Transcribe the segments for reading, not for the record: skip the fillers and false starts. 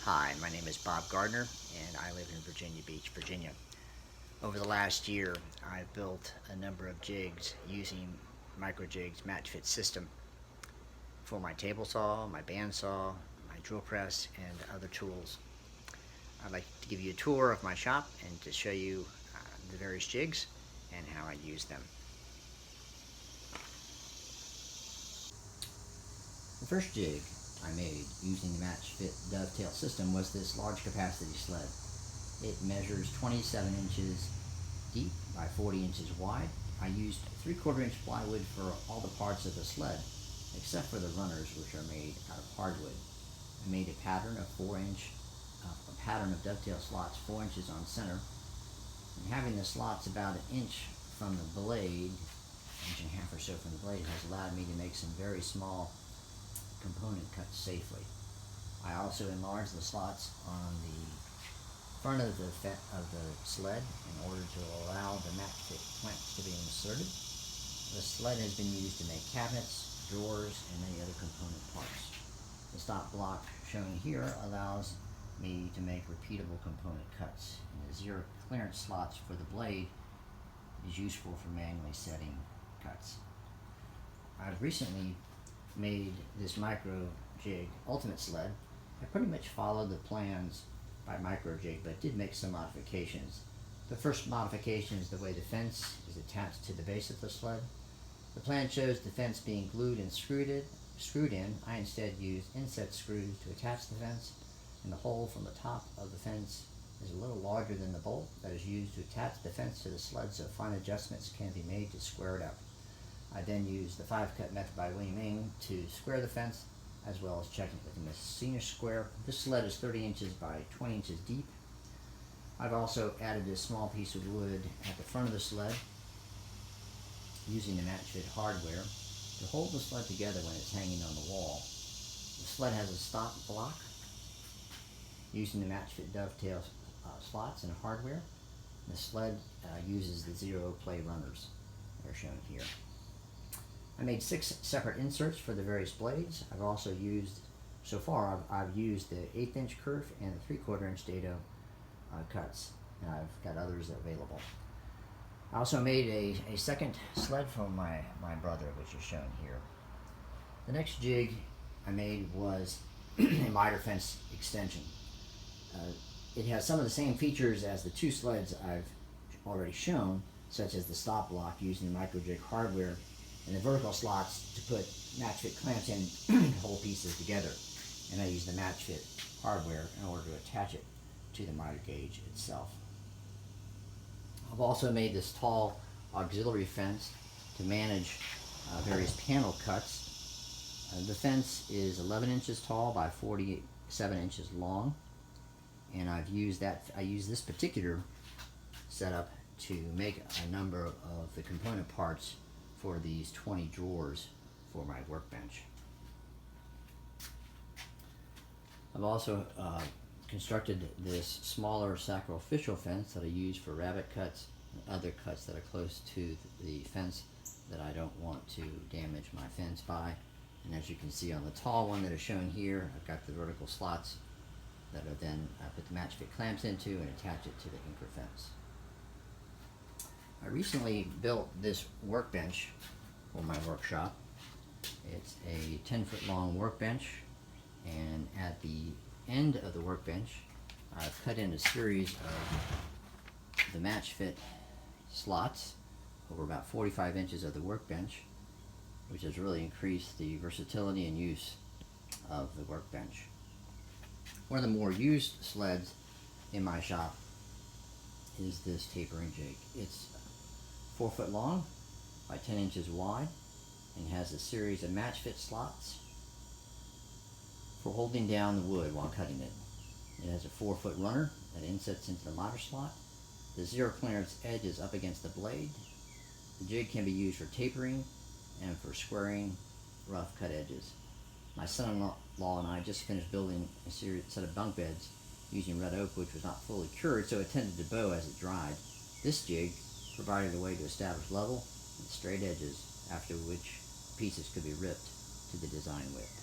Hi, my name is Bob Gardner and I live in Virginia Beach, Virginia. Over the last year, I've built a number of jigs using Microjig's Matchfit system for my table saw, my bandsaw, my drill press, and other tools. I'd like to give you a tour of my shop and to show you the various jigs and how I use them. The first jig I made using the Matchfit Dovetail system was this large capacity sled. It measures 27 inches deep by 40 inches wide. I used 3/4 inch plywood for all the parts of the sled, except for the runners, which are made out of hardwood. I made a pattern of dovetail slots 4 inches on center, and having the slots about 1 inch from the blade, 1.5 inches or so from the blade, has allowed me to make some very small component cuts safely. I also enlarged the slots on the front of the sled in order to allow the Matchfit clamps to be inserted. The sled has been used to make cabinets, drawers, and many other component parts. The stop block shown here allows me to make repeatable component cuts, and the zero clearance slots for the blade is useful for manually setting cuts. I've recently made this Microjig Ultimate sled. I pretty much followed the plans by Microjig, but did make some modifications. The first modification is the way the fence is attached to the base of the sled. The plan shows the fence being glued and screwed in. I instead used inset screws to attach the fence, and the hole from the top of the fence is a little larger than the bolt that is used to attach the fence to the sled, so fine adjustments can be made to square it up. I then used the 5-cut method by William Ng to square the fence, as well as checking with the Messina square. This sled is 30 inches by 20 inches deep. I've also added this small piece of wood at the front of the sled using the Matchfit hardware to hold the sled together when it's hanging on the wall. The sled has a stop block using the Matchfit Dovetail slots and hardware. The sled uses the zero play runners. They're shown here. I made 6 separate inserts for the various blades. I've also used, so far, I've used the 1/8 inch kerf and the 3/4 inch dado cuts, and I've got others available. I also made a second sled for my brother, which is shown here. The next jig I made was a miter fence extension. It has some of the same features as the 2 sleds I've already shown, such as the stop block using the Microjig hardware and the vertical slots to put Matchfit clamps in to hold pieces together. And I use the Matchfit hardware in order to attach it to the miter gauge itself. I've also made this tall auxiliary fence to manage various panel cuts. The fence is 11 inches tall by 47 inches long, and I use this particular setup to make a number of the component parts for these 20 drawers for my workbench. I've also constructed this smaller sacrificial fence that I use for rabbit cuts and other cuts that are close to the fence that I don't want to damage my fence by. And as you can see on the tall one that is shown here, I've got the vertical slots that are then I put the Matchfit clamps into and attach it to the anchor fence. I recently built this workbench for my workshop. It's a 10-foot long workbench, and at the end of the workbench I've cut in a series of the Matchfit slots over about 45 inches of the workbench, which has really increased the versatility and use of the workbench. One of the more used sleds in my shop is this tapering jig. It's 4 foot long by 10 inches wide and has a series of Matchfit slots for holding down the wood while cutting it. It has a 4-foot runner that insets into the miter slot. The zero clearance edge is up against the blade. The jig can be used for tapering and for squaring rough cut edges. My son-in-law and I just finished building a set of bunk beds using red oak, which was not fully cured, so it tended to bow as it dried. This jig provided a way to establish level and straight edges, after which pieces could be ripped to the design width.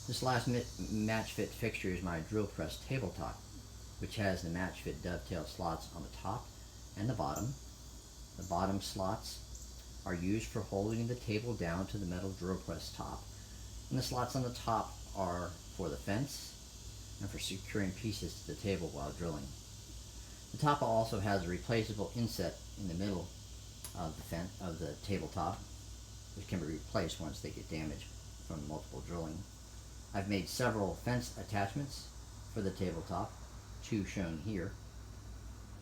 This last Matchfit fixture is my drill press tabletop, which has the Matchfit dovetail slots on the top and the bottom. The bottom slots are used for holding the table down to the metal drill press top, and the slots on the top are for the fence and for securing pieces to the table while drilling. The top also has a replaceable inset in the middle of the tabletop, which can be replaced once they get damaged from multiple drilling. I've made several fence attachments for the tabletop, 2 shown here.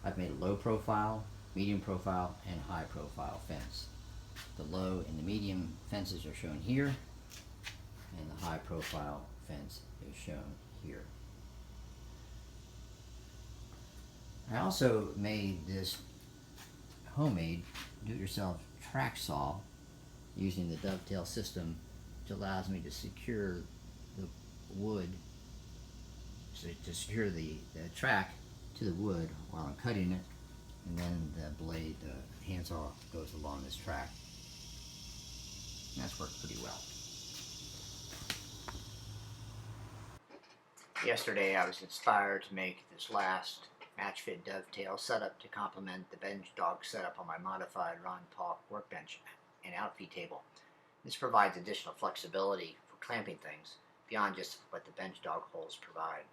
I've made a low profile, medium profile, and high profile fence. The low and the medium fences are shown here, and the high profile fence is shown here. I also made this homemade do-it-yourself track saw using the Dovetail system, which allows me to secure the wood, to secure the track to the wood while I'm cutting it, and then the blade, the handsaw, goes along this track. And that's worked pretty well. Yesterday I was inspired to make this last Matchfit dovetail setup to complement the bench dog setup on my modified Ron Paul workbench and outfeed table. This provides additional flexibility for clamping things beyond just what the bench dog holes provide.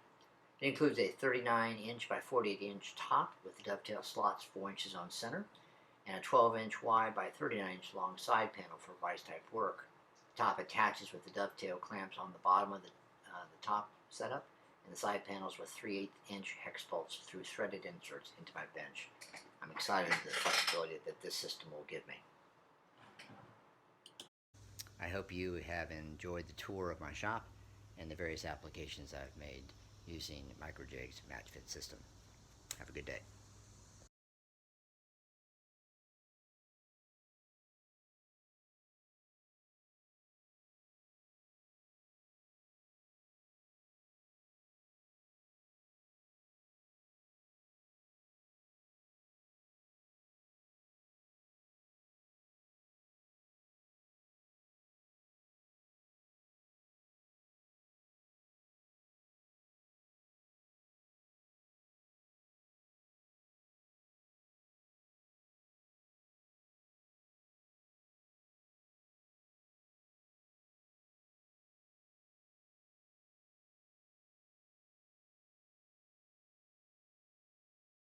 It includes a 39-inch by 48-inch top with the dovetail slots 4 inches on center, and a 12-inch wide by 39-inch long side panel for vice-type work. The top attaches with the dovetail clamps on the bottom of the top setup, and the side panels with 3/8-inch hex bolts through threaded inserts into my bench. I'm excited at the flexibility that this system will give me. I hope you have enjoyed the tour of my shop and the various applications I've made using Microjig's Matchfit system. Have a good day.